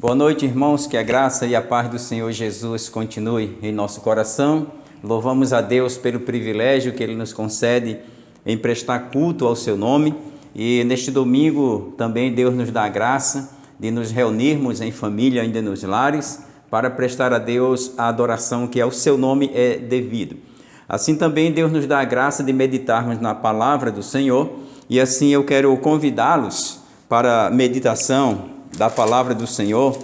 Boa noite, irmãos, que a graça e a paz do Senhor Jesus continue em nosso coração. Louvamos a Deus pelo privilégio que Ele nos concede em prestar culto ao seu nome. E neste domingo também Deus nos dá a graça de nos reunirmos em família ainda nos lares para prestar a Deus a adoração que ao seu nome é devido. Assim também Deus nos dá a graça de meditarmos na palavra do Senhor, e assim eu quero convidá-los para a meditação da palavra do Senhor,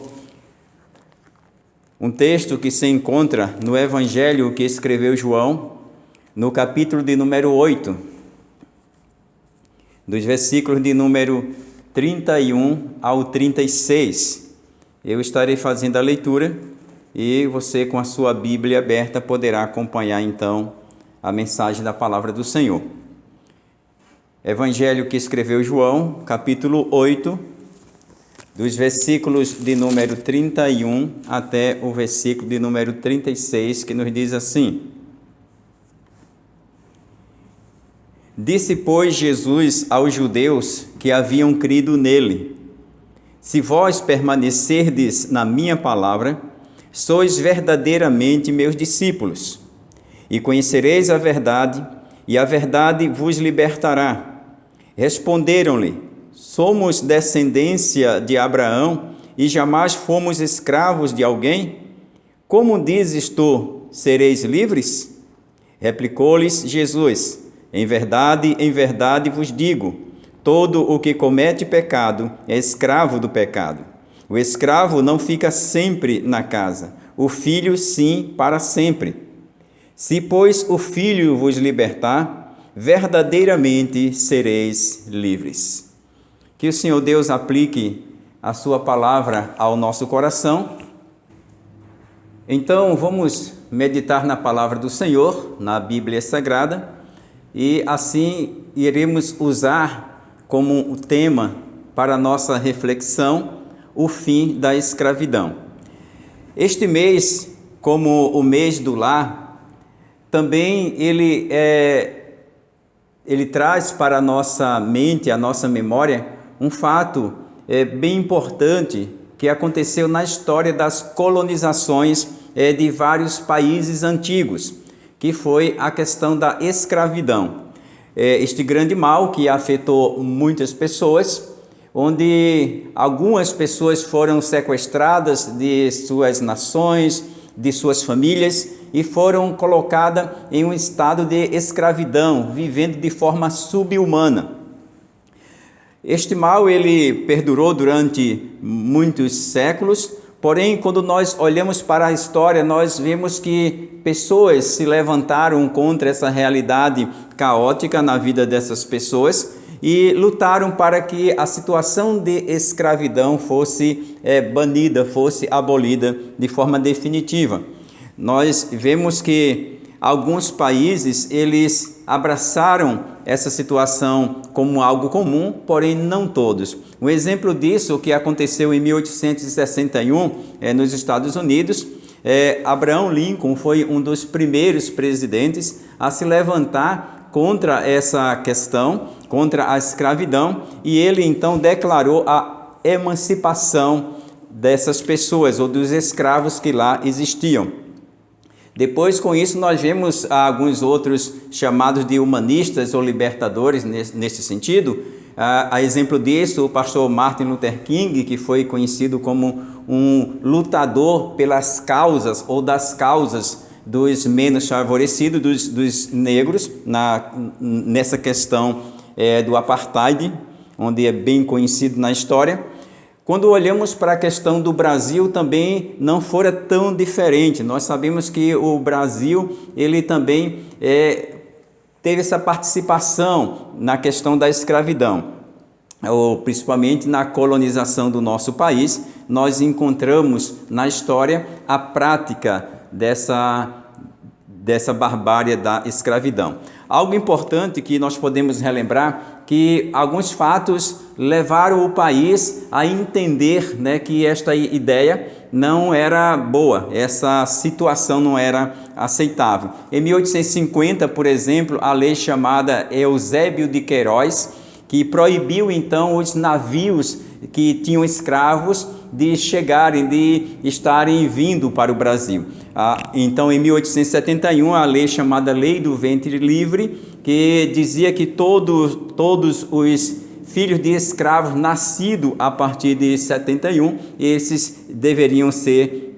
um texto que se encontra no Evangelho que escreveu João, no capítulo de número 8, dos versículos de número 31 ao 36. Eu estarei fazendo a leitura e você, com a sua Bíblia aberta, poderá acompanhar então a mensagem da palavra do Senhor. Evangelho que escreveu João, capítulo 8, dos versículos de número 31 até o versículo de número 36, que nos diz assim: Disse, pois, Jesus aos judeus que haviam crido nele: Se vós permanecerdes na minha palavra, sois verdadeiramente meus discípulos, e conhecereis a verdade, e a verdade vos libertará. Responderam-lhe: Somos descendência de Abraão e jamais fomos escravos de alguém? Como dizes tu, sereis livres? Replicou-lhes Jesus: em verdade vos digo, todo o que comete pecado é escravo do pecado. O escravo não fica sempre na casa, o filho sim para sempre. Se, pois, o filho vos libertar, verdadeiramente sereis livres. Que o Senhor Deus aplique a sua palavra ao nosso coração. Então, vamos meditar na palavra do Senhor, na Bíblia Sagrada, e assim iremos usar como tema para a nossa reflexão o fim da escravidão. Este mês, como o mês do lar, também ele traz para a nossa mente, a nossa memória, um fato bem importante que aconteceu na história das colonizações de vários países antigos, que foi a questão da escravidão. Este grande mal que afetou muitas pessoas, onde algumas pessoas foram sequestradas de suas nações, de suas famílias, e foram colocadas em um estado de escravidão, vivendo de forma subhumana. Este mal ele perdurou durante muitos séculos, porém, quando nós olhamos para a história, nós vemos que pessoas se levantaram contra essa realidade caótica na vida dessas pessoas e lutaram para que a situação de escravidão fosse banida, fosse abolida de forma definitiva. Nós vemos que alguns países, eles abraçaram essa situação como algo comum, porém não todos. Um exemplo disso, que aconteceu em 1861, nos Estados Unidos, Abraham Lincoln foi um dos primeiros presidentes a se levantar contra essa questão, contra a escravidão, e ele então declarou a emancipação dessas pessoas, ou dos escravos que lá existiam. Depois, com isso, nós vemos alguns outros chamados de humanistas ou libertadores nesse sentido. A exemplo disso, o pastor Martin Luther King, que foi conhecido como um lutador pelas causas ou das causas dos menos favorecidos, dos negros, nessa questão do apartheid, onde é bem conhecido na história. Quando olhamos para a questão do Brasil, também não fora tão diferente. Nós sabemos que o Brasil, ele também teve essa participação na questão da escravidão, ou principalmente na colonização do nosso país. Nós encontramos na história a prática dessa barbárie da escravidão. Algo importante que nós podemos relembrar, que alguns fatos levaram o país a entender, que esta ideia não era boa, essa situação não era aceitável. Em 1850, por exemplo, a lei chamada Eusébio de Queiroz, que proibiu então os navios que tinham escravos de chegarem, de estarem vindo para o Brasil. Então, em 1871, a lei chamada Lei do Ventre Livre, que dizia que todos os filhos de escravos nascidos a partir de 71, esses deveriam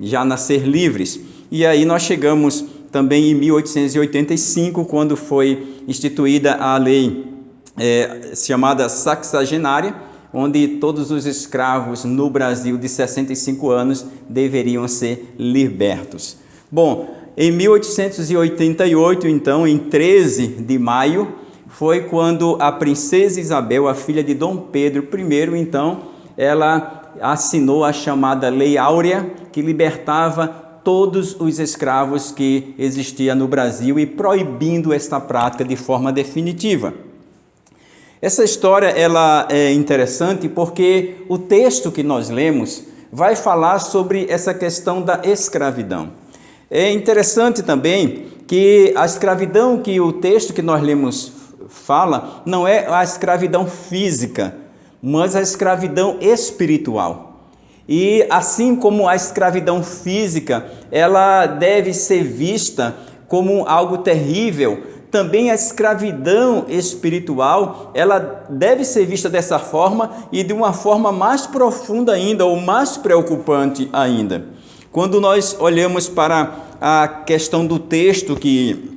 já nascer livres. E aí nós chegamos também em 1885, quando foi instituída a lei chamada sexagenária, onde todos os escravos no Brasil de 65 anos deveriam ser libertos. Bom, em 1888, então, em 13 de maio, foi quando a princesa Isabel, a filha de Dom Pedro I, então, ela assinou a chamada Lei Áurea, que libertava todos os escravos que existiam no Brasil e proibindo esta prática de forma definitiva. Essa história ela é interessante porque o texto que nós lemos vai falar sobre essa questão da escravidão. É interessante também que a escravidão que o texto que nós lemos fala não é a escravidão física, mas a escravidão espiritual. E assim como a escravidão física, ela deve ser vista como algo terrível, também a escravidão espiritual, ela deve ser vista dessa forma e de uma forma mais profunda ainda, ou mais preocupante ainda. Quando nós olhamos para a questão do texto que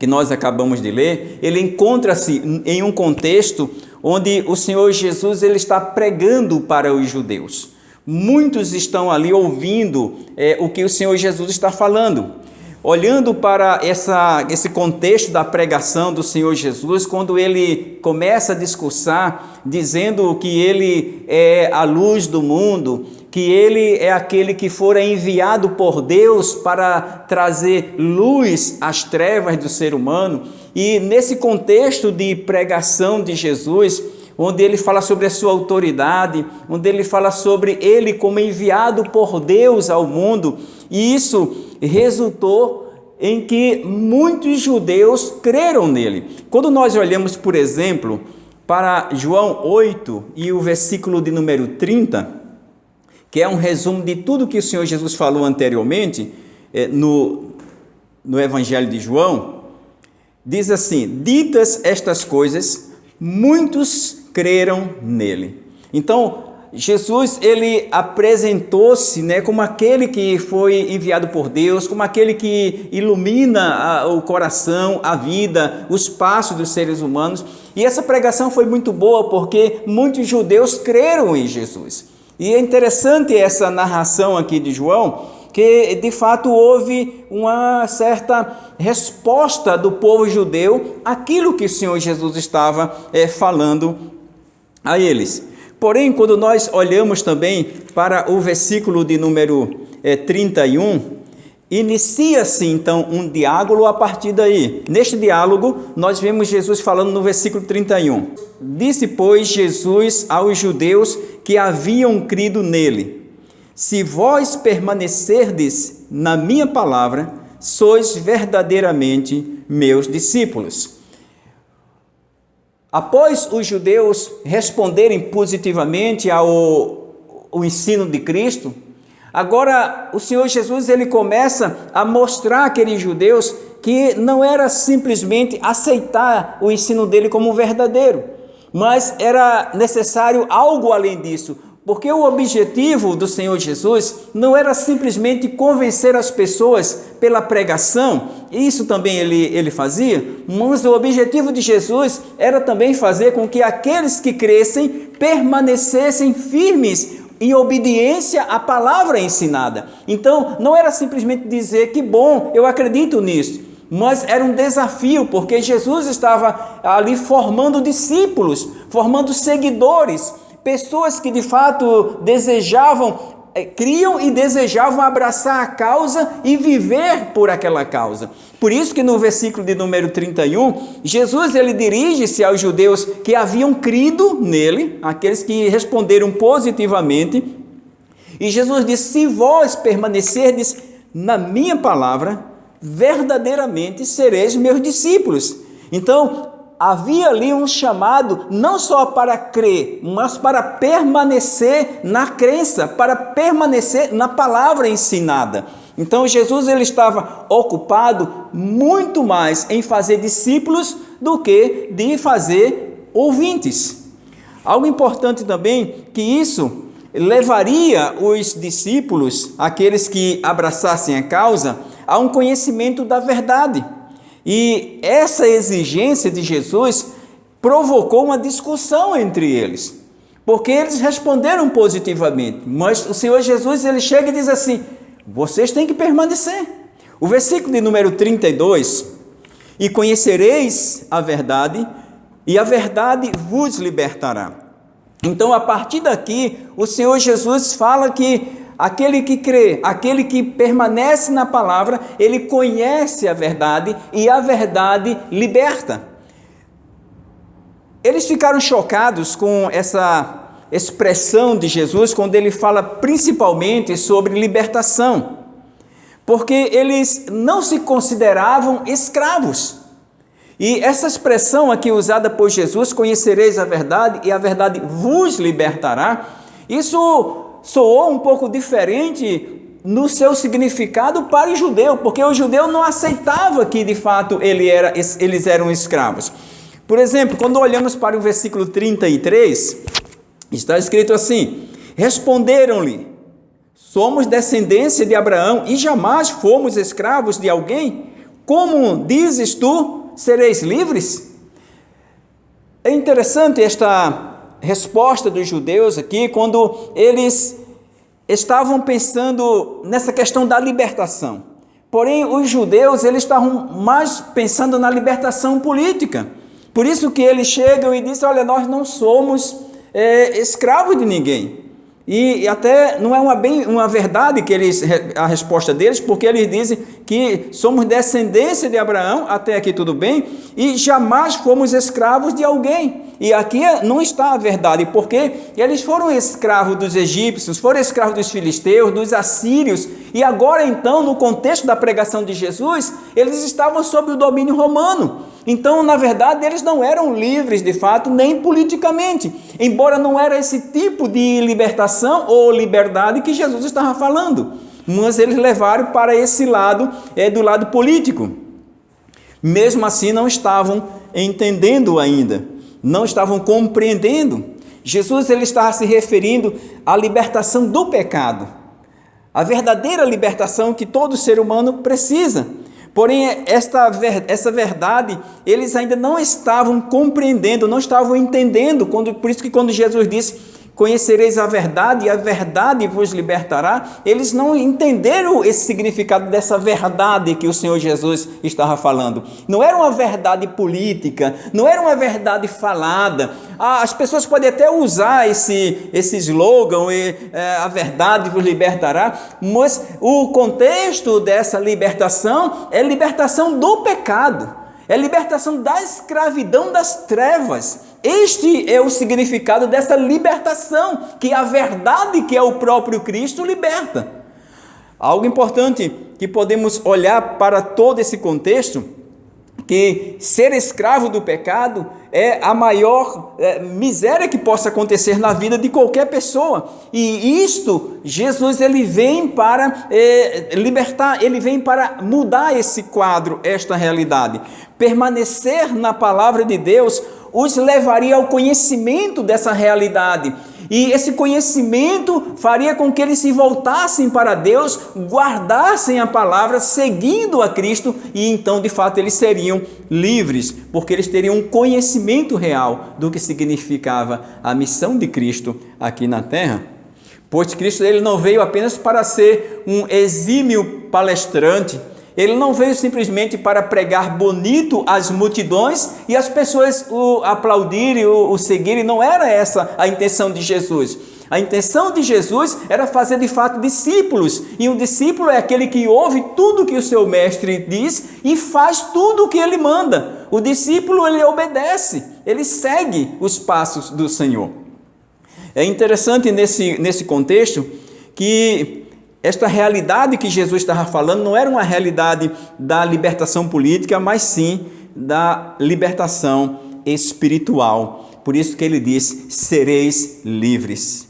nós acabamos de ler, ele encontra-se em um contexto onde o Senhor Jesus ele está pregando para os judeus. Muitos estão ali ouvindo o que o Senhor Jesus está falando. Olhando para esse contexto da pregação do Senhor Jesus, quando ele começa a discursar, dizendo que ele é a luz do mundo, que ele é aquele que fora enviado por Deus para trazer luz às trevas do ser humano, e nesse contexto de pregação de Jesus, onde ele fala sobre a sua autoridade, onde ele fala sobre ele como enviado por Deus ao mundo, e isso resultou em que muitos judeus creram nele. Quando nós olhamos, por exemplo, para João 8 e o versículo de número 30, que é um resumo de tudo que o Senhor Jesus falou anteriormente no Evangelho de João, diz assim: ditas estas coisas, muitos creram nele. Então, Jesus, ele apresentou-se como aquele que foi enviado por Deus, como aquele que ilumina o coração, a vida, os passos dos seres humanos. E essa pregação foi muito boa porque muitos judeus creram em Jesus. E é interessante essa narração aqui de João, que de fato houve uma certa resposta do povo judeu àquilo que o Senhor Jesus estava falando a eles. Porém, quando nós olhamos também para o versículo de número 31, inicia-se então um diálogo a partir daí. Neste diálogo, nós vemos Jesus falando no versículo 31. Disse, pois, Jesus aos judeus que haviam crido nele: se vós permanecerdes na minha palavra, sois verdadeiramente meus discípulos. Após os judeus responderem positivamente ao ensino de Cristo, agora o Senhor Jesus ele começa a mostrar àqueles judeus que não era simplesmente aceitar o ensino dele como verdadeiro, mas era necessário algo além disso, porque o objetivo do Senhor Jesus não era simplesmente convencer as pessoas pela pregação, isso também ele fazia, mas o objetivo de Jesus era também fazer com que aqueles que crescem permanecessem firmes em obediência à palavra ensinada. Então, não era simplesmente dizer que bom, eu acredito nisso, mas era um desafio, porque Jesus estava ali formando discípulos, formando seguidores, pessoas que de fato criam e desejavam abraçar a causa e viver por aquela causa. Por isso que no versículo de número 31, Jesus ele dirige-se aos judeus que haviam crido nele, aqueles que responderam positivamente, e Jesus diz: se vós permanecerdes na minha palavra, verdadeiramente sereis meus discípulos. Então, havia ali um chamado não só para crer, mas para permanecer na crença, para permanecer na palavra ensinada. Então Jesus ele estava ocupado muito mais em fazer discípulos do que de fazer ouvintes. Algo importante também, que isso levaria os discípulos, aqueles que abraçassem a causa, a um conhecimento da verdade. E essa exigência de Jesus provocou uma discussão entre eles, porque eles responderam positivamente, mas o Senhor Jesus ele chega e diz assim: vocês têm que permanecer. O versículo de número 32, e conhecereis a verdade, e a verdade vos libertará. Então, a partir daqui, o Senhor Jesus fala que aquele que crê, aquele que permanece na palavra, ele conhece a verdade e a verdade liberta. Eles ficaram chocados com essa expressão de Jesus quando ele fala principalmente sobre libertação, porque eles não se consideravam escravos. E essa expressão aqui usada por Jesus, conhecereis a verdade e a verdade vos libertará, isso soou um pouco diferente no seu significado para o judeu, porque o judeu não aceitava que de fato eles eram escravos. Por exemplo, quando olhamos para o versículo 33, está escrito assim: responderam-lhe, somos descendência de Abraão e jamais fomos escravos de alguém. Como dizes tu, sereis livres? É interessante esta resposta dos judeus aqui, quando eles estavam pensando nessa questão da libertação. Porém, os judeus eles estavam mais pensando na libertação política. Por isso que eles chegam e dizem: olha, nós não somos escravos de ninguém. E até não é uma verdade que a resposta deles, porque eles dizem que somos descendência de Abraão, até aqui tudo bem, e jamais fomos escravos de alguém. E aqui não está a verdade, porque eles foram escravos dos egípcios, foram escravos dos filisteus, dos assírios, e agora então, no contexto da pregação de Jesus, eles estavam sob o domínio romano. Então, na verdade, eles não eram livres de fato, nem politicamente, embora não era esse tipo de libertação ou liberdade que Jesus estava falando, mas eles levaram para esse lado, do lado político. Mesmo assim, não estavam entendendo ainda, não estavam compreendendo. Jesus ele estava se referindo à libertação do pecado, a verdadeira libertação que todo ser humano precisa. Porém, essa verdade, eles ainda não estavam compreendendo, não estavam entendendo. Por isso que quando Jesus disse, conhecereis a verdade e a verdade vos libertará, eles não entenderam esse significado dessa verdade que o Senhor Jesus estava falando. Não era uma verdade política, não era uma verdade falada. As pessoas podem até usar esse slogan, a verdade vos libertará, mas o contexto dessa libertação é libertação do pecado, é libertação da escravidão das trevas. Este é o significado dessa libertação, que a verdade que é o próprio Cristo liberta. Algo importante que podemos olhar para todo esse contexto, que ser escravo do pecado é a maior miséria que possa acontecer na vida de qualquer pessoa. E isto, Jesus ele vem para libertar, ele vem para mudar esse quadro, esta realidade. Permanecer na palavra de Deus os levaria ao conhecimento dessa realidade. E esse conhecimento faria com que eles se voltassem para Deus, guardassem a palavra, seguindo a Cristo, e então de fato eles seriam livres, porque eles teriam um conhecimento real do que significava a missão de Cristo aqui na terra. Pois Cristo ele não veio apenas para ser um exímio palestrante, ele não veio simplesmente para pregar bonito às multidões e as pessoas o aplaudirem, o seguirem. Não era essa a intenção de Jesus. A intenção de Jesus era fazer de fato discípulos. E um discípulo é aquele que ouve tudo que o seu mestre diz e faz tudo o que ele manda. O discípulo ele obedece, ele segue os passos do Senhor. É interessante nesse contexto que esta realidade que Jesus estava falando não era uma realidade da libertação política, mas sim da libertação espiritual. Por isso que ele diz, sereis livres.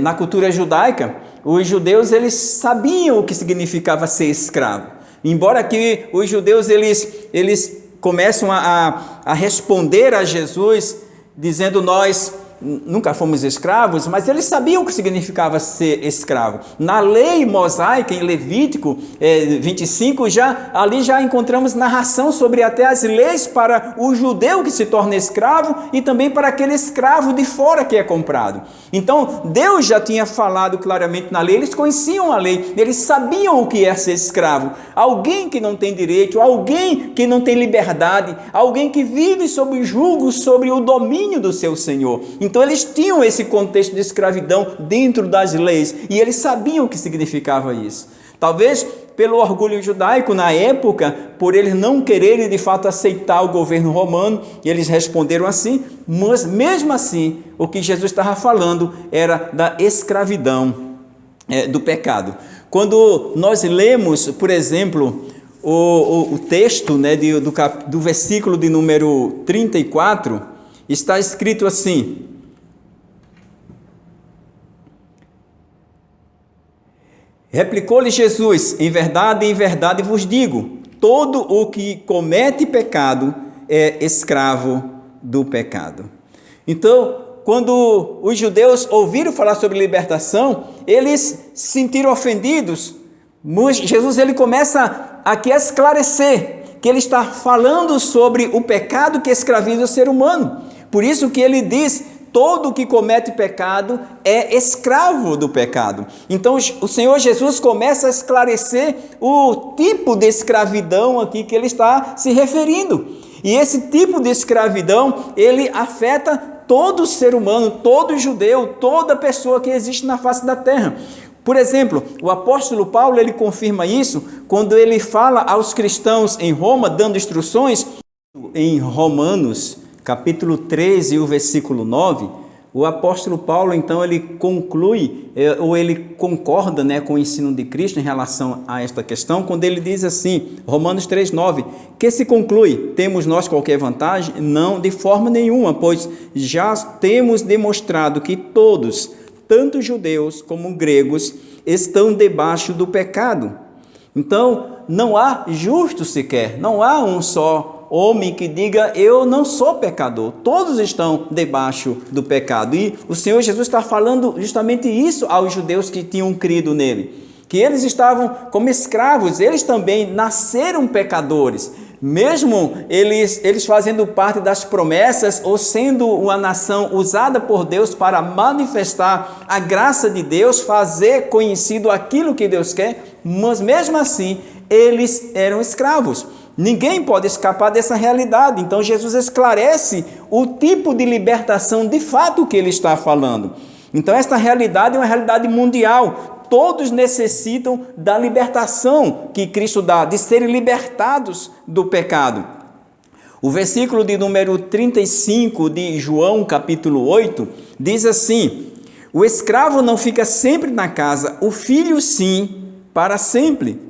Na cultura judaica, os judeus eles sabiam o que significava ser escravo. Embora que os judeus eles começam a responder a Jesus, dizendo nós nunca fomos escravos, mas eles sabiam o que significava ser escravo. Na lei mosaica, em Levítico 25, ali já encontramos narração sobre até as leis para o judeu que se torna escravo e também para aquele escravo de fora que é comprado. Então, Deus já tinha falado claramente na lei, eles conheciam a lei, eles sabiam o que é ser escravo. Alguém que não tem direito, alguém que não tem liberdade, alguém que vive sob o jugo, sobre o domínio do seu Senhor. Então eles tinham esse contexto de escravidão dentro das leis e eles sabiam o que significava isso. Talvez pelo orgulho judaico na época, por eles não quererem de fato aceitar o governo romano, eles responderam assim, mas mesmo assim o que Jesus estava falando era da escravidão, do pecado. Quando nós lemos, por exemplo, o texto, né, do versículo de número 34, está escrito assim: replicou-lhe Jesus, em verdade vos digo, todo o que comete pecado é escravo do pecado. Então, quando os judeus ouviram falar sobre libertação, eles se sentiram ofendidos. Mas Jesus ele começa aqui a esclarecer que ele está falando sobre o pecado que escraviza o ser humano. Por isso que ele diz, todo que comete pecado é escravo do pecado. Então o Senhor Jesus começa a esclarecer o tipo de escravidão aqui que ele está se referindo. E esse tipo de escravidão, ele afeta todo ser humano, todo judeu, toda pessoa que existe na face da terra. Por exemplo, o apóstolo Paulo, ele confirma isso quando ele fala aos cristãos em Roma, dando instruções em Romanos, capítulo 13, o versículo 9, o apóstolo Paulo, então, ele conclui, ou ele concorda, né, com o ensino de Cristo em relação a esta questão, quando ele diz assim, Romanos 3, 9, que se conclui, temos nós qualquer vantagem? Não, de forma nenhuma, pois já temos demonstrado que todos, tanto judeus como gregos, estão debaixo do pecado. Então, não há justo sequer, não há um só homem que diga, eu não sou pecador. Todos estão debaixo do pecado. E o Senhor Jesus está falando justamente isso aos judeus que tinham crido nele. Que eles estavam como escravos, eles também nasceram pecadores. Mesmo eles fazendo parte das promessas ou sendo uma nação usada por Deus para manifestar a graça de Deus, fazer conhecido aquilo que Deus quer, mas mesmo assim eles eram escravos. Ninguém pode escapar dessa realidade. Então Jesus esclarece o tipo de libertação de fato que ele está falando. Então esta realidade é uma realidade mundial. Todos necessitam da libertação que Cristo dá, de serem libertados do pecado. O versículo de número 35 de João, capítulo 8, diz assim: o escravo não fica sempre na casa, o filho sim, para sempre.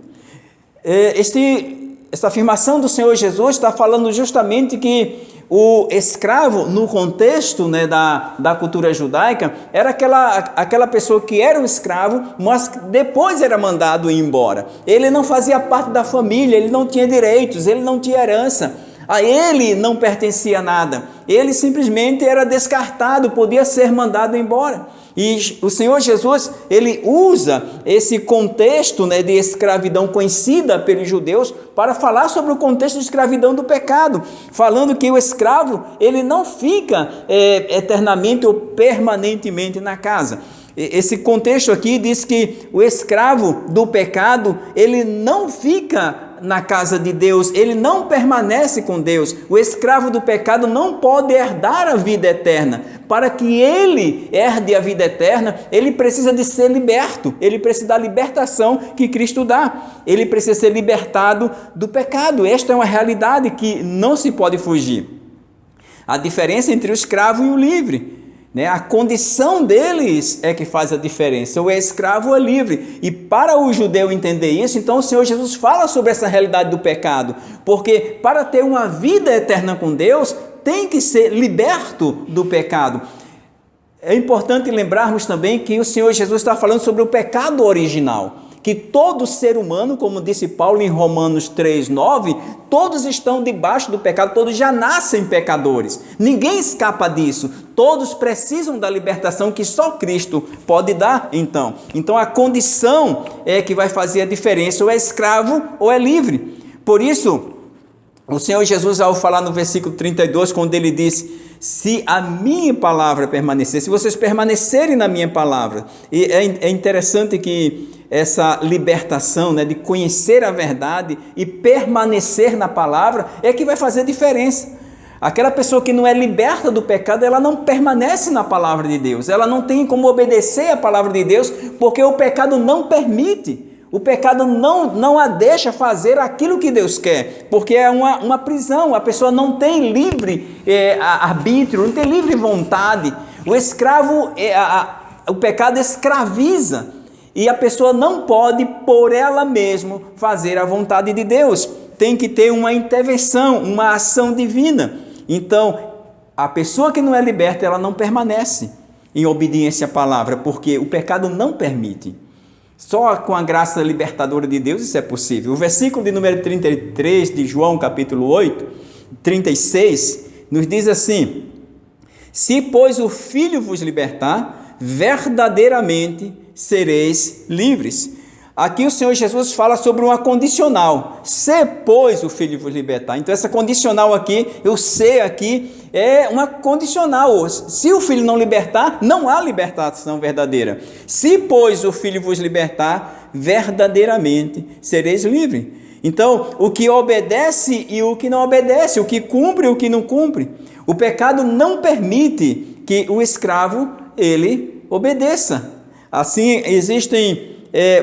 Esta afirmação do Senhor Jesus está falando justamente que o escravo, no contexto, né, da cultura judaica, era aquela pessoa que era um escravo, mas depois era mandado ir embora. Ele não fazia parte da família, ele não tinha direitos, ele não tinha herança. A ele não pertencia nada. Ele simplesmente era descartado, podia ser mandado embora. E o Senhor Jesus, ele usa esse contexto, né, de escravidão conhecida pelos judeus para falar sobre o contexto de escravidão do pecado, falando que o escravo, ele não fica eternamente ou permanentemente na casa. Esse contexto aqui diz que o escravo do pecado, ele não fica na casa de Deus, ele não permanece com Deus. O escravo do pecado não pode herdar a vida eterna. Para que ele herde a vida eterna, ele precisa de ser liberto, ele precisa da libertação que Cristo dá. Ele precisa ser libertado do pecado. Esta é uma realidade que não se pode fugir. A diferença entre o escravo e o livre, né? A condição deles é que faz a diferença. O escravo é livre. E para o judeu entender isso, então o Senhor Jesus fala sobre essa realidade do pecado. Porque para ter uma vida eterna com Deus, tem que ser liberto do pecado. É importante lembrarmos também que o Senhor Jesus está falando sobre o pecado original, que todo ser humano, como disse Paulo em Romanos 3:9, todos estão debaixo do pecado, todos já nascem pecadores. Ninguém escapa disso. Todos precisam da libertação que só Cristo pode dar, então. Então a condição é que vai fazer a diferença, ou é escravo ou é livre. Por isso, o Senhor Jesus, ao falar no versículo 32, quando ele diz: se a minha palavra permanecer, se vocês permanecerem na minha palavra, e é interessante que essa libertação, né, de conhecer a verdade e permanecer na palavra, é que vai fazer diferença. Aquela pessoa que não é liberta do pecado, ela não permanece na palavra de Deus, ela não tem como obedecer a palavra de Deus, porque o pecado não permite. O pecado não a deixa fazer aquilo que Deus quer, porque é uma prisão, a pessoa não tem livre arbítrio, não tem livre vontade. O escravo, o pecado escraviza, e a pessoa não pode por ela mesma fazer a vontade de Deus. Tem que ter uma intervenção, uma ação divina. Então, a pessoa que não é liberta, ela não permanece em obediência à palavra, porque o pecado não permite. Só com a graça libertadora de Deus isso é possível. O versículo de número 33 de João, capítulo 8, 36, nos diz assim: se, pois, o Filho vos libertar, verdadeiramente sereis livres. Aqui o Senhor Jesus fala sobre uma condicional. Se, pois, o Filho vos libertar. Então essa condicional aqui, o se aqui, é uma condicional. Se o Filho não libertar, não há libertação verdadeira. Se, pois, o Filho vos libertar, verdadeiramente sereis livres. Então, o que obedece e o que não obedece, o que cumpre e o que não cumpre. O pecado não permite que o escravo, ele obedeça. Assim, existem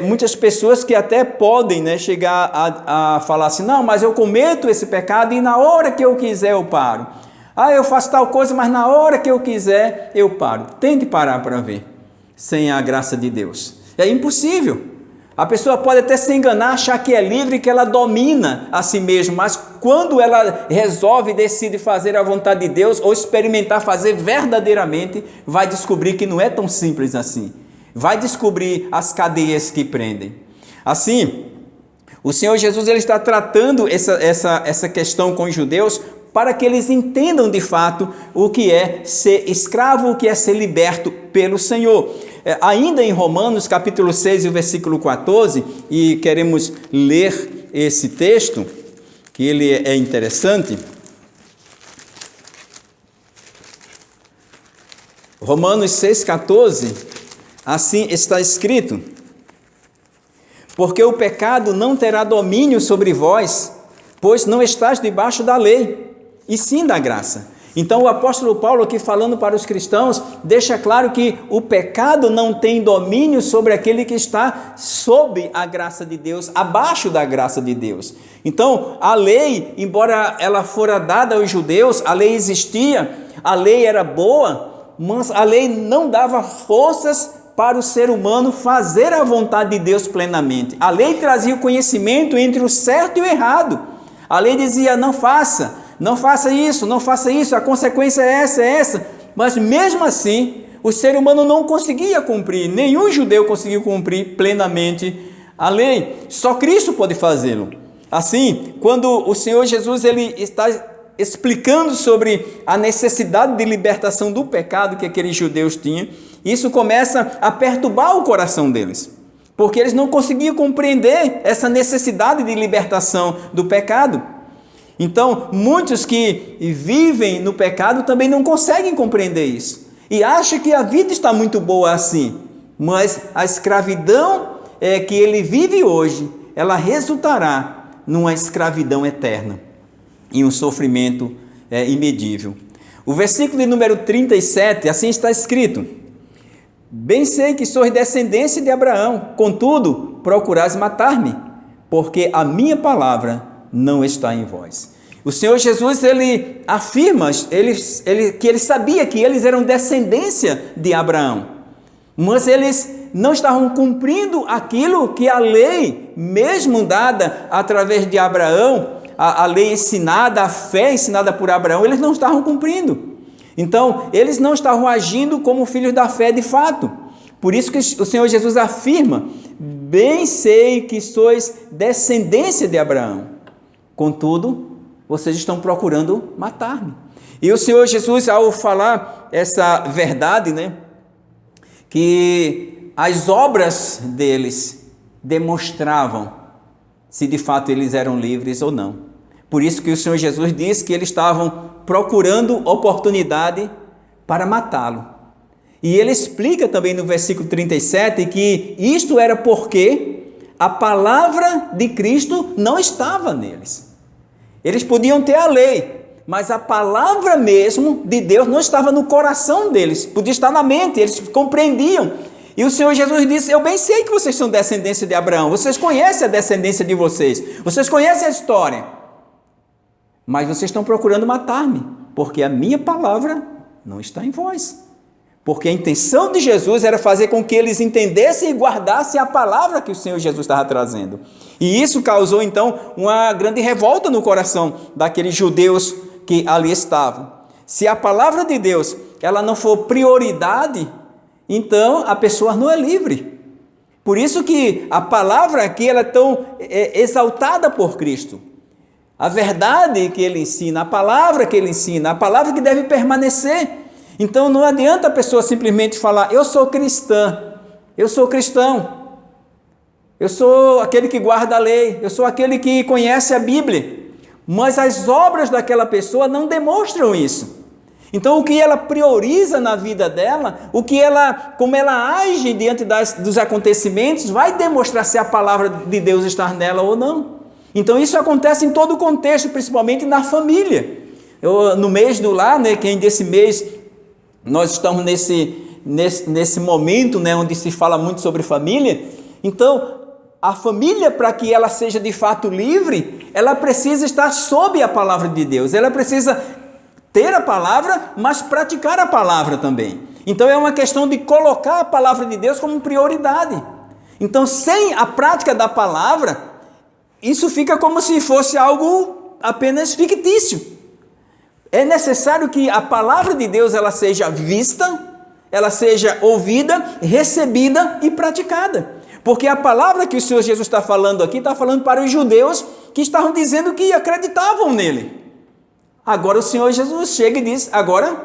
muitas pessoas que até podem, né, chegar a falar assim: não, mas eu cometo esse pecado e na hora que eu quiser eu paro. Eu faço tal coisa, mas na hora que eu quiser eu paro. Tente parar para ver, sem a graça de Deus. É impossível. A pessoa pode até se enganar, achar que é livre, que ela domina a si mesma, mas quando ela resolve, decide fazer a vontade de Deus ou experimentar fazer verdadeiramente, vai descobrir que não é tão simples assim. Vai descobrir as cadeias que prendem. Assim, o Senhor Jesus ele está tratando essa questão com os judeus para que eles entendam de fato o que é ser escravo, o que é ser liberto pelo Senhor. Ainda em Romanos capítulo 6 e o versículo 14, e queremos ler esse texto, que ele é interessante. Romanos 6,14, assim está escrito: porque o pecado não terá domínio sobre vós, pois não estáis debaixo da lei, e sim da graça. Então o apóstolo Paulo aqui falando para os cristãos, deixa claro que o pecado não tem domínio sobre aquele que está sob a graça de Deus, abaixo da graça de Deus. Então a lei, embora ela fora dada aos judeus, a lei existia, a lei era boa, mas a lei não dava forças para o ser humano fazer a vontade de Deus plenamente. A lei trazia o conhecimento entre o certo e o errado. A lei dizia: não faça isso, a consequência é essa. Mas mesmo assim, o ser humano não conseguia cumprir, nenhum judeu conseguiu cumprir plenamente a lei. Só Cristo pode fazê-lo. Assim, quando o Senhor Jesus ele está explicando sobre a necessidade de libertação do pecado que aqueles judeus tinham, isso começa a perturbar o coração deles, porque eles não conseguiam compreender essa necessidade de libertação do pecado. Então, muitos que vivem no pecado também não conseguem compreender isso, e acham que a vida está muito boa assim, mas a escravidão que ele vive hoje, ela resultará numa escravidão eterna, em um sofrimento imedível. O versículo de número 37, assim está escrito: bem sei que sois descendência de Abraão, contudo procurais matar-me, porque a minha palavra não está em vós. O Senhor Jesus, ele afirma que ele sabia que eles eram descendência de Abraão, mas eles não estavam cumprindo aquilo que a lei, mesmo dada através de Abraão, a lei ensinada, a fé ensinada por Abraão, eles não estavam cumprindo. Então, eles não estavam agindo como filhos da fé de fato. Por isso que o Senhor Jesus afirma: bem sei que sois descendência de Abraão, contudo, vocês estão procurando matar-me. E o Senhor Jesus, ao falar essa verdade, né, que as obras deles demonstravam se de fato eles eram livres ou não. Por isso que o Senhor Jesus disse que eles estavam procurando oportunidade para matá-lo. E ele explica também no versículo 37 que isto era porque a palavra de Cristo não estava neles. Eles podiam ter a lei, mas a palavra mesmo de Deus não estava no coração deles, podia estar na mente, eles compreendiam. E o Senhor Jesus disse: eu bem sei que vocês são descendência de Abraão, vocês conhecem a descendência de vocês conhecem a história, mas vocês estão procurando matar-me, porque a minha palavra não está em vós. Porque a intenção de Jesus era fazer com que eles entendessem e guardassem a palavra que o Senhor Jesus estava trazendo. E isso causou então uma grande revolta no coração daqueles judeus que ali estavam. Se a palavra de Deus ela não for prioridade, então a pessoa não é livre. Por isso que a palavra aqui ela é tão exaltada por Cristo. A verdade que ele ensina, a palavra que ele ensina, a palavra que deve permanecer. Então não adianta a pessoa simplesmente falar: eu sou cristã, eu sou cristão, eu sou aquele que guarda a lei, eu sou aquele que conhece a Bíblia, mas as obras daquela pessoa não demonstram isso. Então o que ela prioriza na vida dela, como ela age diante dos acontecimentos, vai demonstrar se a palavra de Deus está nela ou não. Então isso acontece em todo o contexto, principalmente na família. No mês do lar, né, que ainda esse mês nós estamos nesse momento, né, onde se fala muito sobre família. Então a família, para que ela seja de fato livre, ela precisa estar sob a palavra de Deus, ela precisa ter a palavra, mas praticar a palavra também. Então é uma questão de colocar a palavra de Deus como prioridade. Então sem a prática da palavra, isso fica como se fosse algo apenas fictício. É necessário que a palavra de Deus ela seja vista, ela seja ouvida, recebida e praticada. Porque a palavra que o Senhor Jesus está falando aqui, está falando para os judeus que estavam dizendo que acreditavam nele. Agora o Senhor Jesus chega e diz: agora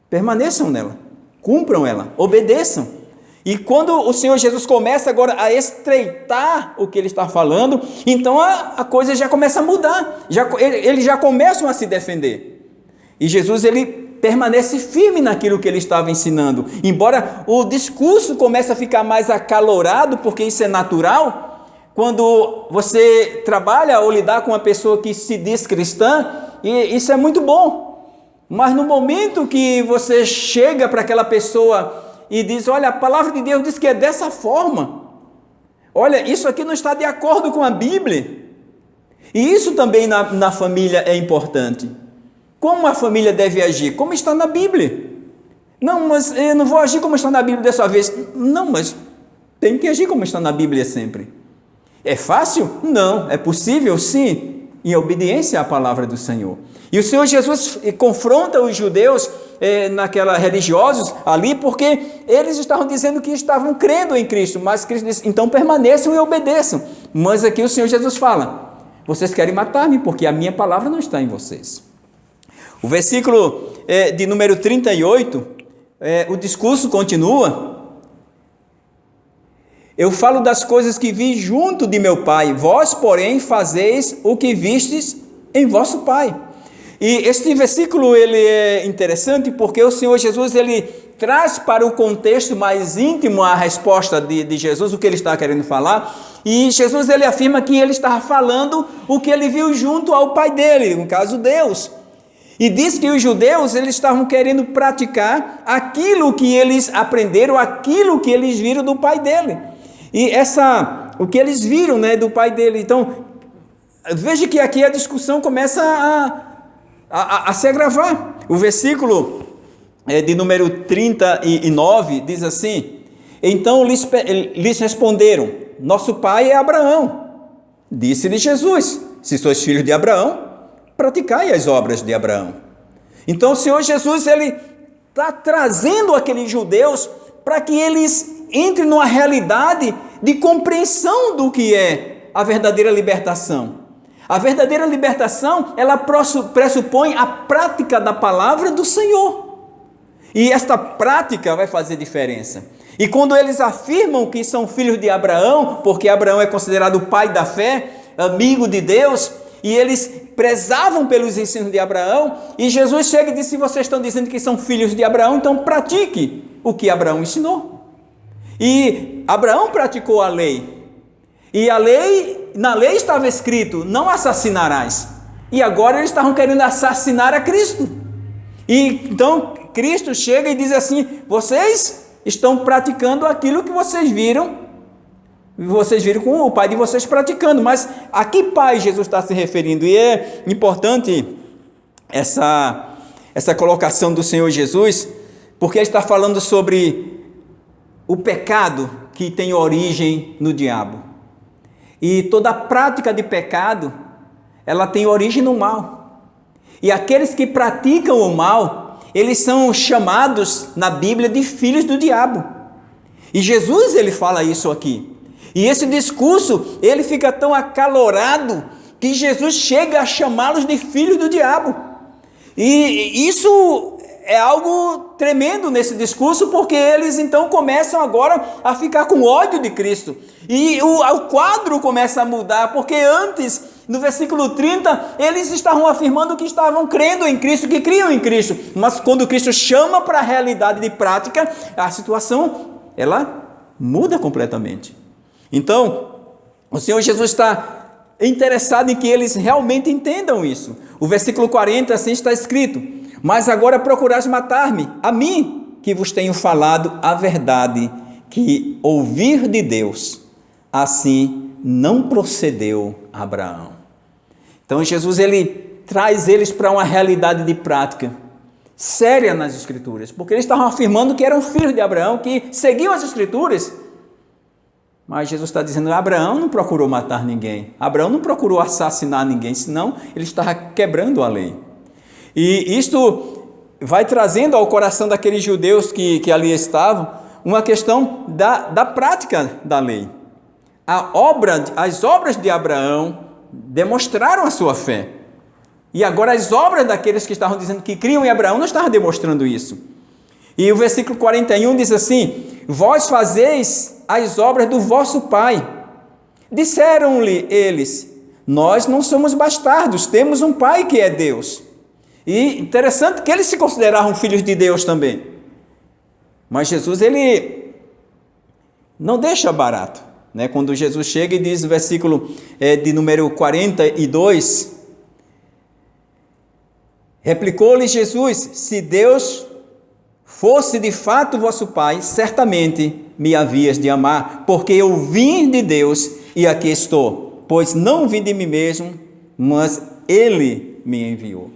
permaneçam nela, cumpram ela, obedeçam. E quando o Senhor Jesus começa agora a estreitar o que ele está falando, então a coisa já começa a mudar, eles já começam a se defender. E Jesus ele permanece firme naquilo que ele estava ensinando, embora o discurso comece a ficar mais acalorado, porque isso é natural. Quando você trabalha ou lidar com uma pessoa que se diz cristã, e isso é muito bom, mas no momento que você chega para aquela pessoa e diz: olha, a palavra de Deus diz que é dessa forma, olha, isso aqui não está de acordo com a Bíblia. E isso também na família é importante. Como a família deve agir? Como está na Bíblia. Não, mas eu não vou agir como está na Bíblia dessa vez. Não, mas tem que agir como está na Bíblia sempre. É fácil? Não. É possível? Sim, em obediência à palavra do Senhor. E o Senhor Jesus confronta os judeus religiosos ali, porque eles estavam dizendo que estavam crendo em Cristo, mas Cristo disse: então permaneçam e obedeçam. Mas aqui o Senhor Jesus fala: vocês querem matar-me porque a minha palavra não está em vocês. O versículo de número 38, o discurso continua: eu falo das coisas que vi junto de meu pai, vós porém fazeis o que vistes em vosso pai. E este versículo ele é interessante porque o Senhor Jesus ele traz para o contexto mais íntimo a resposta de Jesus, o que ele está querendo falar. E Jesus ele afirma que ele estava falando o que ele viu junto ao pai dele, no caso Deus. E diz que os judeus eles estavam querendo praticar aquilo que eles aprenderam, aquilo que eles viram do pai dele. E o que eles viram, né, do pai dele. Então, veja que aqui a discussão começa a se agravar. O versículo de número 39 diz assim: então lhes responderam: nosso pai é Abraão. Disse-lhe Jesus: se sois filhos de Abraão, praticai as obras de Abraão. Então o Senhor Jesus, ele está trazendo aqueles judeus para que eles entrem numa realidade de compreensão do que é a verdadeira libertação. A verdadeira libertação, ela pressupõe a prática da palavra do Senhor. E esta prática vai fazer diferença. E quando eles afirmam que são filhos de Abraão, porque Abraão é considerado o pai da fé, amigo de Deus, e eles prezavam pelos ensinos de Abraão, e Jesus chega e diz: se vocês estão dizendo que são filhos de Abraão, então pratique o que Abraão ensinou. E Abraão praticou a lei. E na lei estava escrito: não assassinarás. E agora eles estavam querendo assassinar a Cristo. E então Cristo chega e diz assim: vocês estão praticando aquilo que vocês viram com o pai de vocês praticando. Mas a que pai Jesus está se referindo? E é importante essa colocação do Senhor Jesus, porque ele está falando sobre o pecado que tem origem no diabo. E toda prática de pecado, ela tem origem no mal. E aqueles que praticam o mal, eles são chamados na Bíblia de filhos do diabo. E Jesus, ele fala isso aqui. E esse discurso, ele fica tão acalorado que Jesus chega a chamá-los de filhos do diabo. E isso é algo tremendo nesse discurso, porque eles então começam agora a ficar com ódio de Cristo. E o quadro começa a mudar, porque antes, no versículo 30, eles estavam afirmando que estavam crendo em Cristo, que criam em Cristo. Mas quando Cristo chama para a realidade de prática, a situação, ela muda completamente. Então, o Senhor Jesus está interessado em que eles realmente entendam isso. O versículo 40, assim está escrito: mas agora procurais matar-me, a mim, que vos tenho falado a verdade, que ouvir de Deus, assim não procedeu Abraão. Então Jesus, ele traz eles para uma realidade de prática séria nas Escrituras, porque eles estavam afirmando que eram filhos de Abraão, que seguiam as Escrituras. Mas Jesus está dizendo: Abraão não procurou matar ninguém, Abraão não procurou assassinar ninguém, senão ele estava quebrando a lei. E isto vai trazendo ao coração daqueles judeus que ali estavam uma questão da prática da lei. As obras de Abraão demonstraram a sua fé. E agora as obras daqueles que estavam dizendo que criam em Abraão não estavam demonstrando isso. E o versículo 41 diz assim: vós fazeis as obras do vosso pai. Disseram-lhe eles: nós não somos bastardos, temos um pai que é Deus. E interessante que eles se consideravam filhos de Deus também. Mas Jesus, ele não deixa barato, né? Quando Jesus chega e diz no versículo de número 42, replicou-lhe Jesus: se Deus fosse de fato vosso pai, certamente me havias de amar, porque eu vim de Deus e aqui estou, pois não vim de mim mesmo, mas Ele me enviou.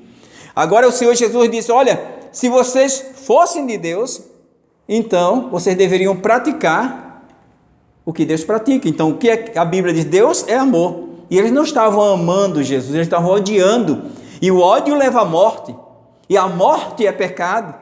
Agora o Senhor Jesus disse: olha, se vocês fossem de Deus, então vocês deveriam praticar o que Deus pratica. Então o que a Bíblia diz? Deus é amor. E eles não estavam amando Jesus, eles estavam odiando. E o ódio leva à morte. E a morte é pecado.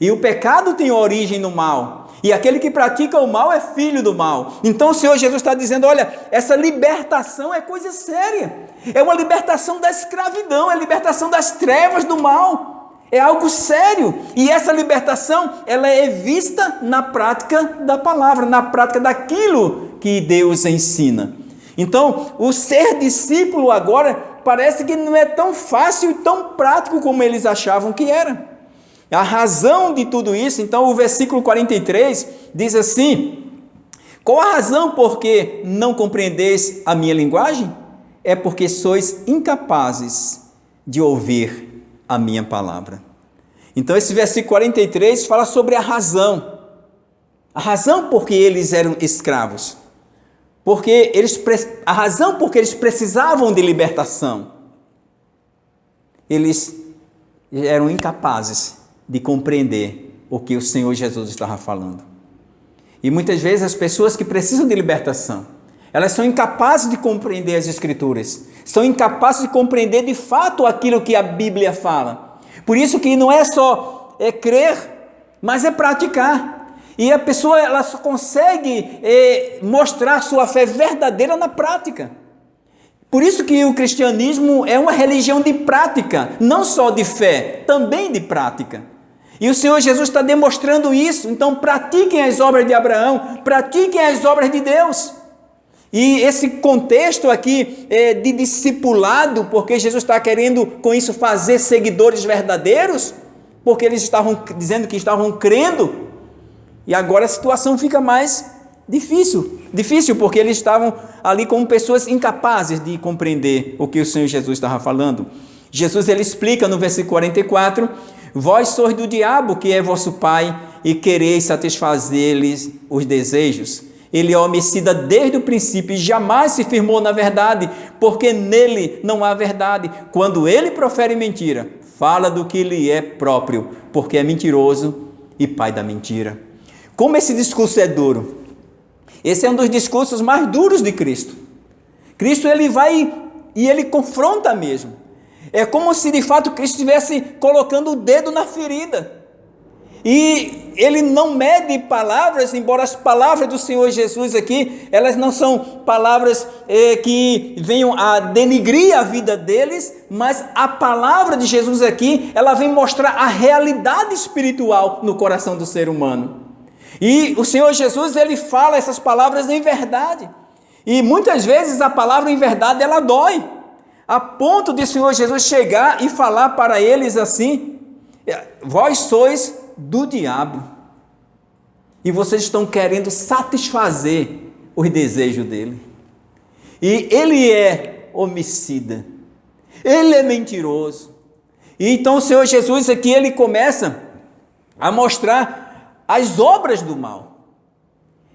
E o pecado tem origem no mal. E aquele que pratica o mal é filho do mal. Então o Senhor Jesus está dizendo: olha, essa libertação é coisa séria. É uma libertação da escravidão, é a libertação das trevas do mal. É algo sério. E essa libertação, ela é vista na prática da palavra, na prática daquilo que Deus ensina. Então, o ser discípulo agora parece que não é tão fácil e tão prático como eles achavam que era. A razão de tudo isso, então o versículo 43 diz assim: qual a razão por que não compreendeis a minha linguagem? É porque sois incapazes de ouvir a minha palavra. Então esse versículo 43 fala sobre a razão por que eles eram escravos. A razão por que eles precisavam de libertação. Eles eram incapazes de compreender o que o Senhor Jesus estava falando. E muitas vezes as pessoas que precisam de libertação, Elas são incapazes de compreender as Escrituras. São incapazes de compreender de fato aquilo que a Bíblia fala. Por isso que não é só crer, mas é praticar. E a pessoa ela só consegue mostrar sua fé verdadeira na prática. Por isso que o cristianismo é uma religião de prática, não só de fé, também de prática. E o Senhor Jesus está demonstrando isso. Então pratiquem as obras de Abraão, pratiquem as obras de Deus. E esse contexto aqui de discipulado, porque Jesus está querendo com isso fazer seguidores verdadeiros, porque eles estavam dizendo que estavam crendo, e agora a situação fica mais difícil, porque eles estavam ali como pessoas incapazes de compreender o que o Senhor Jesus estava falando. Jesus ele explica no versículo 44, vós sois do diabo, que é vosso pai, e quereis satisfazer-lhes os desejos. Ele é homicida desde o princípio e jamais se firmou na verdade, porque nele não há verdade. Quando ele profere mentira, fala do que lhe é próprio, porque é mentiroso e pai da mentira. Como esse discurso é duro? Esse é um dos discursos mais duros de Cristo. Cristo ele vai e ele confronta mesmo. É como se de fato Cristo estivesse colocando o dedo na ferida. E ele não mede palavras, embora as palavras do Senhor Jesus aqui, elas não são palavras que venham a denigrir a vida deles, mas a palavra de Jesus aqui, ela vem mostrar a realidade espiritual no coração do ser humano. E o Senhor Jesus, ele fala essas palavras em verdade. E muitas vezes a palavra em verdade, ela dói. A ponto de o Senhor Jesus chegar e falar para eles assim, vós sois do diabo. E vocês estão querendo satisfazer os desejos dele. E ele é homicida. Ele é mentiroso. E então o Senhor Jesus aqui, ele começa a mostrar as obras do mal.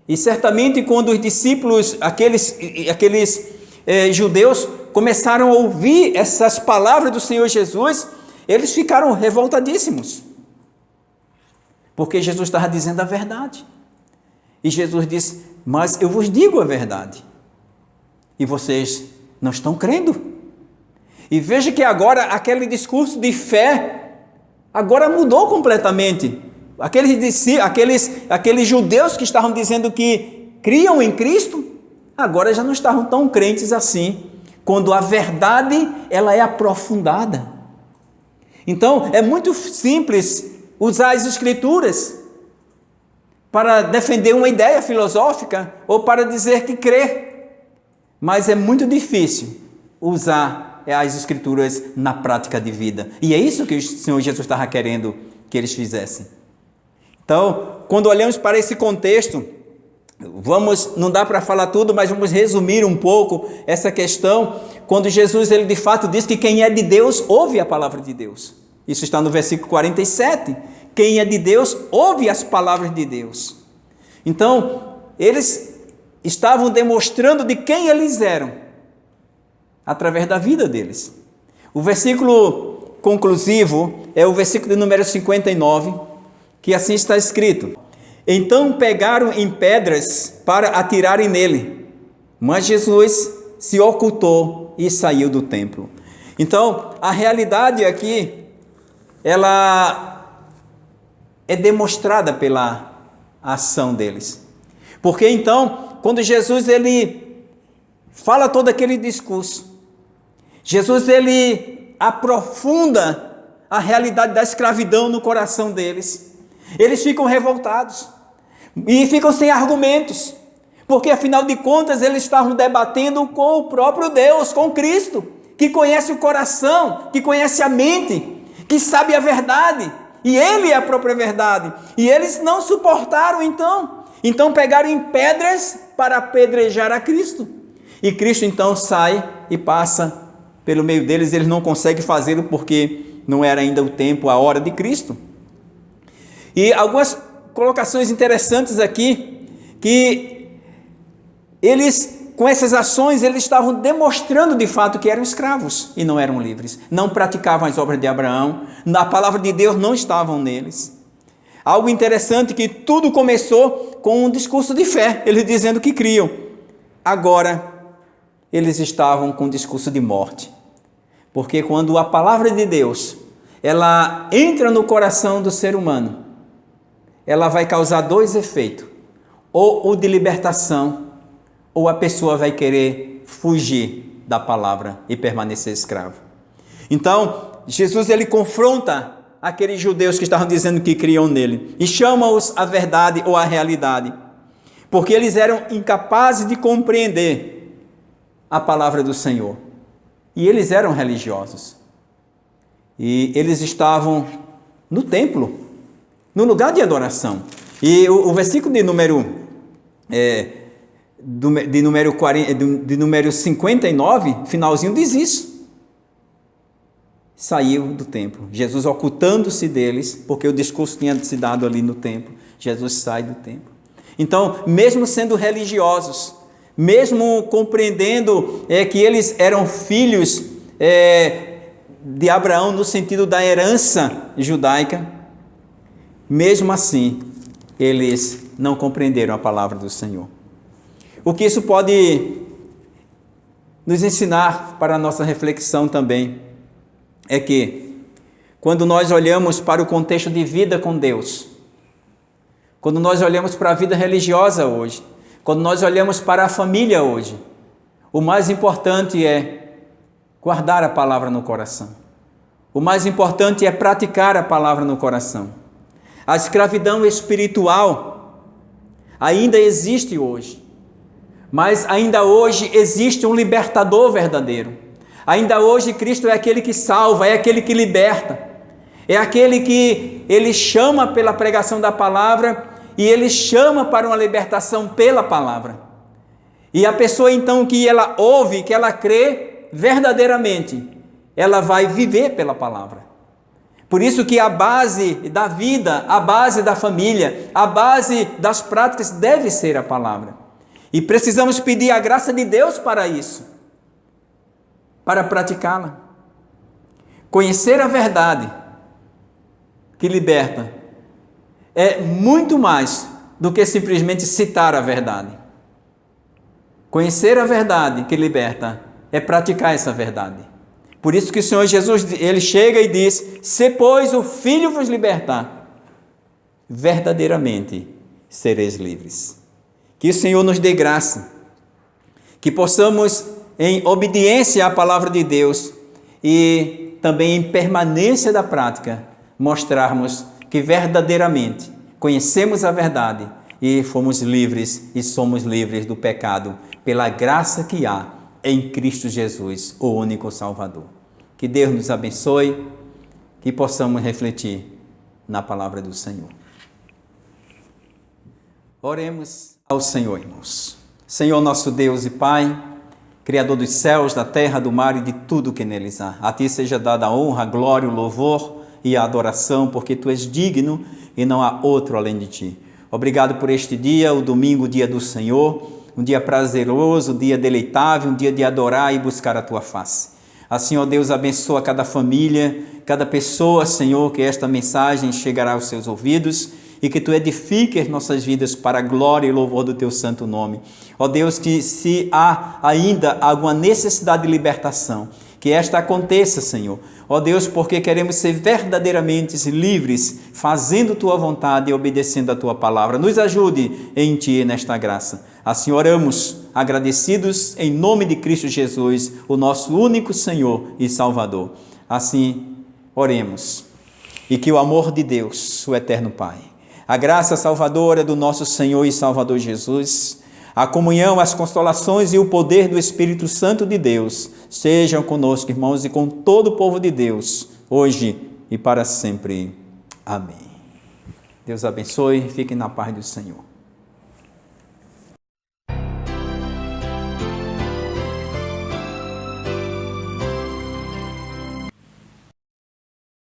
E certamente quando os discípulos, aqueles judeus, começaram a ouvir essas palavras do Senhor Jesus, eles ficaram revoltadíssimos. Porque Jesus estava dizendo a verdade. E Jesus disse, mas eu vos digo a verdade. E vocês não estão crendo. E veja que agora aquele discurso de fé, agora mudou completamente. Aqueles judeus que estavam dizendo que criam em Cristo, agora já não estavam tão crentes assim, quando a verdade ela é aprofundada. Então é muito simples usar as Escrituras para defender uma ideia filosófica ou para dizer que crê, mas é muito difícil usar as Escrituras na prática de vida. E é isso que o Senhor Jesus estava querendo que eles fizessem. Então, quando olhamos para esse contexto, não dá para falar tudo, mas vamos resumir um pouco essa questão, quando Jesus, ele de fato diz que quem é de Deus, ouve a palavra de Deus. Isso está no versículo 47. Quem é de Deus, ouve as palavras de Deus. Então, eles estavam demonstrando de quem eles eram, através da vida deles. O versículo conclusivo é o versículo de número 59, que assim está escrito: então pegaram em pedras para atirarem nele, mas Jesus se ocultou e saiu do templo. Então, a realidade aqui, ela é demonstrada pela ação deles. Porque então, quando Jesus ele fala todo aquele discurso, Jesus ele aprofunda a realidade da escravidão no coração deles. Eles ficam revoltados e ficam sem argumentos, porque afinal de contas eles estavam debatendo com o próprio Deus, com Cristo, que conhece o coração, que conhece a mente, que sabe a verdade, e Ele é a própria verdade. E eles não suportaram então pegaram em pedras para apedrejar a Cristo. E Cristo então sai e passa pelo meio deles. Eles não conseguem fazê-lo porque não era ainda o tempo, a hora de Cristo. E algumas colocações interessantes aqui, que eles, com essas ações, eles estavam demonstrando de fato que eram escravos e não eram livres. Não praticavam as obras de Abraão, a palavra de Deus não estava neles. Algo interessante que tudo começou com um discurso de fé, eles dizendo que criam. agora eles estavam com discurso de morte. Porque quando a palavra de Deus, ela entra no coração do ser humano, ela vai causar dois efeitos. Ou o de libertação, ou a pessoa vai querer fugir da palavra e permanecer escravo. Então, Jesus ele confronta aqueles judeus que estavam dizendo que criam nele e chama-os à verdade ou à realidade, porque eles eram incapazes de compreender a palavra do Senhor. E eles eram religiosos. E eles estavam no templo, no lugar de adoração. E o versículo de número 59, finalzinho, diz isso. Saiu do templo. Jesus ocultando-se deles, porque o discurso tinha se dado ali no templo. Jesus sai do templo. Então, mesmo sendo religiosos, mesmo compreendendo que eles eram filhos de Abraão no sentido da herança judaica, mesmo assim, eles não compreenderam a palavra do Senhor. O que isso pode nos ensinar para a nossa reflexão também é que, quando nós olhamos para o contexto de vida com Deus, quando nós olhamos para a vida religiosa hoje, quando nós olhamos para a família hoje, o mais importante é guardar a palavra no coração. O mais importante é praticar a palavra no coração. A escravidão espiritual ainda existe hoje, mas ainda hoje existe um libertador verdadeiro. Ainda hoje Cristo é aquele que salva, é aquele que liberta, é aquele que ele chama pela pregação da palavra e ele chama para uma libertação pela palavra. E a pessoa então que ela ouve, que ela crê verdadeiramente, ela vai viver pela palavra. Por isso que a base da vida, a base da família, a base das práticas deve ser a palavra. E precisamos pedir a graça de Deus para isso, para praticá-la. Conhecer a verdade que liberta é muito mais do que simplesmente citar a verdade. Conhecer a verdade que liberta é praticar essa verdade. Por isso que o Senhor Jesus, ele chega e diz: se pois o Filho vos libertar, verdadeiramente sereis livres. Que o Senhor nos dê graça, que possamos, em obediência à palavra de Deus e também em permanência da prática, mostrarmos que verdadeiramente conhecemos a verdade e fomos livres e somos livres do pecado pela graça que há em Cristo Jesus, o único Salvador. Que Deus nos abençoe, que possamos refletir na palavra do Senhor. Oremos ao Senhor, irmãos. Senhor, nosso Deus e Pai, Criador dos céus, da terra, do mar e de tudo que neles há. A Ti seja dada a honra, a glória, o louvor e a adoração, porque Tu és digno e não há outro além de Ti. Obrigado por este dia, o domingo, o dia do Senhor, um dia prazeroso, um dia deleitável, um dia de adorar e buscar a Tua face. Assim, ó Deus, abençoa cada família, cada pessoa, Senhor, que esta mensagem chegará aos seus ouvidos e que Tu edifiques nossas vidas para a glória e louvor do Teu santo nome. Ó Deus, que se há ainda alguma necessidade de libertação, que esta aconteça, Senhor. Ó Deus, porque queremos ser verdadeiramente livres, fazendo Tua vontade e obedecendo a Tua palavra. Nos ajude em Ti nesta graça. Assim oramos, agradecidos em nome de Cristo Jesus, o nosso único Senhor e Salvador. Assim oremos. E que o amor de Deus, o eterno Pai, a graça salvadora do nosso Senhor e Salvador Jesus, a comunhão, as consolações e o poder do Espírito Santo de Deus sejam conosco, irmãos, e com todo o povo de Deus, hoje e para sempre. Amém. Deus abençoe, fiquem na paz do Senhor.